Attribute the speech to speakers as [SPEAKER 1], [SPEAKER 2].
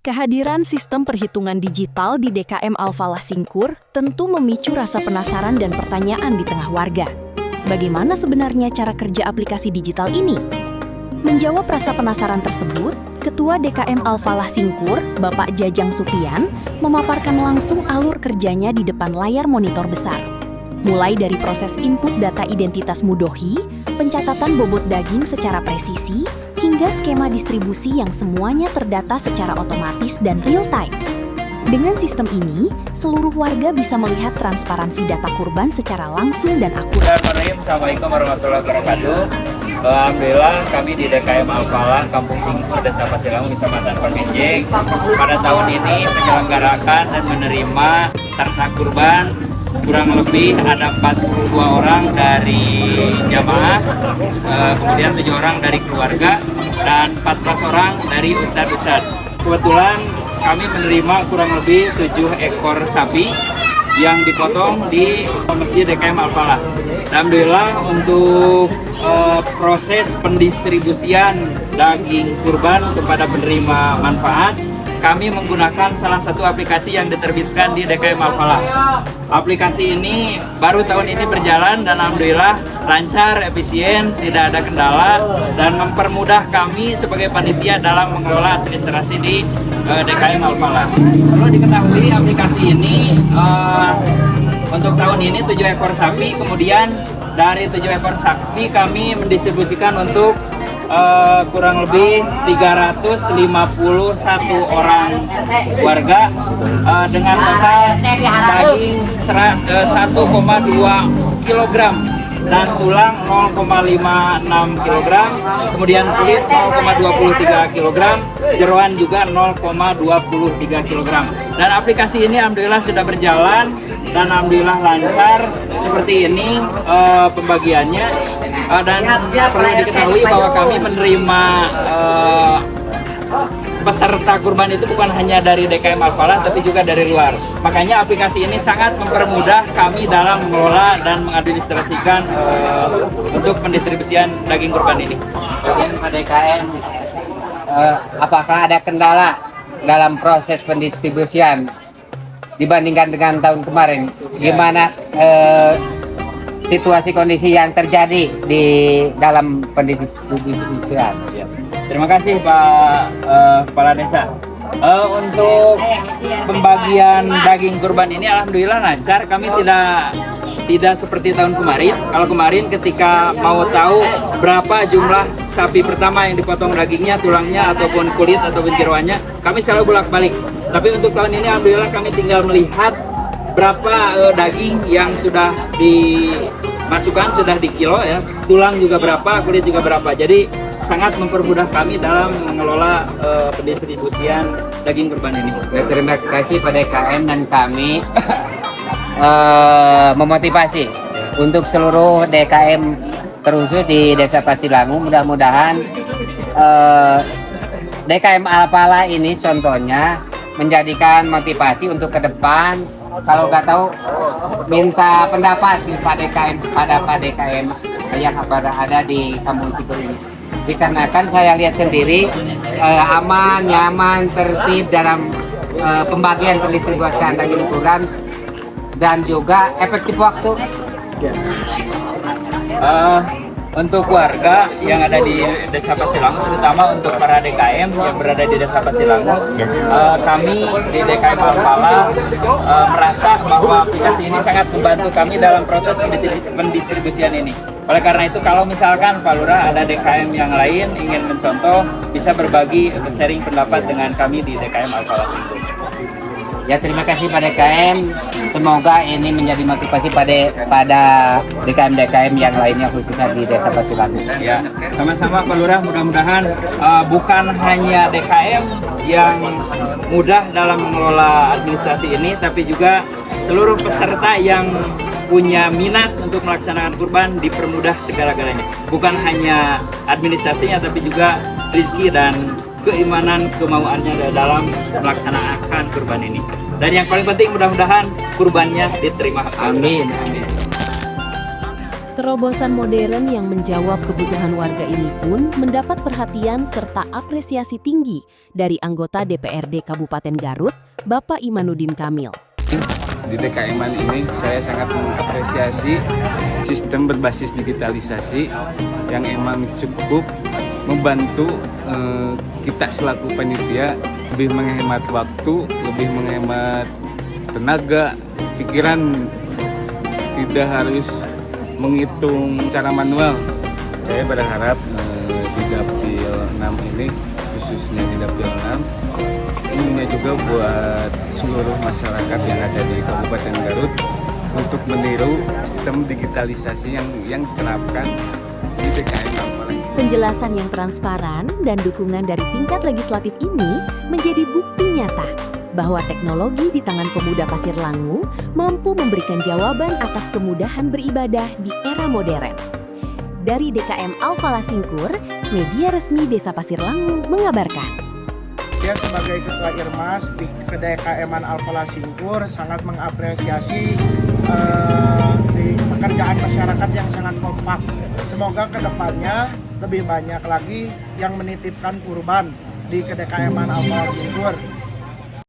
[SPEAKER 1] Kehadiran sistem perhitungan digital di DKM Al-Falah Singkur tentu memicu rasa penasaran dan pertanyaan di tengah warga. Bagaimana sebenarnya cara kerja aplikasi digital ini? Menjawab rasa penasaran tersebut, Ketua DKM Al-Falah Singkur, Bapak Jajang Supian, memaparkan langsung alur kerjanya di depan layar monitor besar. Mulai dari proses input data identitas Mudohi, pencatatan bobot daging secara presisi, hingga skema distribusi yang semuanya terdata secara otomatis dan real-time. Dengan sistem ini, seluruh warga bisa melihat transparansi data kurban secara langsung dan akurat.
[SPEAKER 2] Assalamualaikum warahmatullahi wabarakatuh. Alhamdulillah kami di DKM Al-Falah, Kampung Singkur, Desa Pasilangu, Kecamatan Parmenjing, pada tahun ini menyelenggarakan dan menerima peserta kurban kurang lebih ada 42 orang dari jamaah, kemudian 7 orang dari keluarga, dan 14 orang dari ustadz-ustadz. Kebetulan kami menerima kurang lebih 7 ekor sapi yang dipotong di Masjid DKM Al-Falah. Alhamdulillah untuk proses pendistribusian daging kurban kepada penerima manfaat, kami menggunakan salah satu aplikasi yang diterbitkan di DKM Al-Falah. Aplikasi ini baru tahun ini berjalan dan alhamdulillah lancar, efisien, tidak ada kendala, dan mempermudah kami sebagai panitia dalam mengelola administrasi di DKM Al-Falah. Perlu diketahui aplikasi ini untuk tahun ini 7 ekor sapi, kemudian dari 7 ekor sapi kami mendistribusikan untuk kurang lebih 351 orang warga dengan total daging 1,2 kg dan tulang 0,56 kg, kemudian kulit 0,23 kg, jeroan juga 0,23 kg. Dan aplikasi ini alhamdulillah sudah berjalan dan alhamdulillah lancar seperti ini pembagiannya. Dan perlu diketahui bahwa kami menerima peserta kurban itu bukan hanya dari DKM Al-Falah tapi juga dari luar. Makanya aplikasi ini sangat mempermudah kami dalam mengelola dan mengadministrasikan untuk pendistribusian daging kurban ini.
[SPEAKER 3] Pak DKM, apakah ada kendala dalam proses pendistribusian dibandingkan dengan tahun kemarin? Gimana situasi kondisi yang terjadi di dalam pendistribusian?
[SPEAKER 2] Terima kasih Pak Kepala Desa. Untuk pembagian daging kurban ini alhamdulillah lancar. Kami tidak seperti tahun kemarin. Kalau kemarin ketika mau tahu berapa jumlah sapi pertama yang dipotong dagingnya, tulangnya ataupun kulit ataupun jeroannya, kami selalu bolak-balik. Tapi untuk tahun ini alhamdulillah kami tinggal melihat berapa daging yang sudah dimasukkan, sudah di kilo ya, tulang juga berapa, kulit juga berapa. Jadi sangat mempermudah kami dalam mengelola pendistribusian daging kurban ini.
[SPEAKER 3] Terima kasih pada DKM, dan kami memotivasi untuk seluruh DKM terkhusus di Desa Pasilangu. Mudah-mudahan DKM Al-Falah ini contohnya menjadikan motivasi untuk ke depan. Kalau nggak tahu, minta pendapat pada Pak DKM yang ada di Kampung Singkur ini. Dikarenakan saya lihat sendiri aman, nyaman, tertib dalam pembagian pendistribusian daging kurban dan juga efektif waktu.
[SPEAKER 2] Untuk warga yang ada di Desa Pasilangu, terutama untuk para DKM yang berada di Desa Pasilangu, kami di DKM Al-Falah merasa bahwa aplikasi ini sangat membantu kami dalam proses pendistribusian ini. Oleh karena itu, kalau misalkan Pak Lurah ada DKM yang lain ingin mencontoh, bisa berbagi, sharing pendapat dengan kami di DKM Al-Falah Singkur.
[SPEAKER 3] Ya, terima kasih pada DKM. Semoga ini menjadi motivasi pada DKM-DKM yang lainnya, khususnya di Desa Pasilangu.
[SPEAKER 2] Ya, sama-sama Pak Lurah, mudah-mudahan bukan hanya DKM yang mudah dalam mengelola administrasi ini, tapi juga seluruh peserta yang punya minat untuk melaksanakan kurban dipermudah segala-galanya. Bukan hanya administrasinya, tapi juga rezeki dan keimanan, kemauannya dalam melaksanakan kurban ini. Dan yang paling penting, mudah-mudahan kurbannya diterima.
[SPEAKER 3] Amin. Amin.
[SPEAKER 1] Terobosan modern yang menjawab kebutuhan warga ini pun mendapat perhatian serta apresiasi tinggi dari anggota DPRD Kabupaten Garut, Bapak Imanuddin Kamil.
[SPEAKER 4] Di DKM-an ini saya sangat mengapresiasi sistem berbasis digitalisasi yang emang cukup membantu kita selaku panitia lebih menghemat waktu, lebih menghemat tenaga, pikiran, tidak harus menghitung secara manual. Saya berharap di Dapil 6 ini, khususnya di Dapil 6, ini juga buat seluruh masyarakat yang ada di Kabupaten Garut untuk meniru sistem digitalisasi yang diterapkan di DKM Alfalah.
[SPEAKER 1] Penjelasan yang transparan dan dukungan dari tingkat legislatif ini menjadi bukti nyata bahwa teknologi di tangan pemuda Pasir Langu mampu memberikan jawaban atas kemudahan beribadah di era modern. Dari DKM Alfalah Singkur, media resmi Desa Pasir Langu mengabarkan.
[SPEAKER 5] Dia sebagai Ketua Irmas di DKM Alfalah Singkur sangat mengapresiasi di pekerjaan masyarakat yang sangat kompak. Semoga kedepannya lebih banyak lagi yang menitipkan kurban di DKM Alfalah Singkur.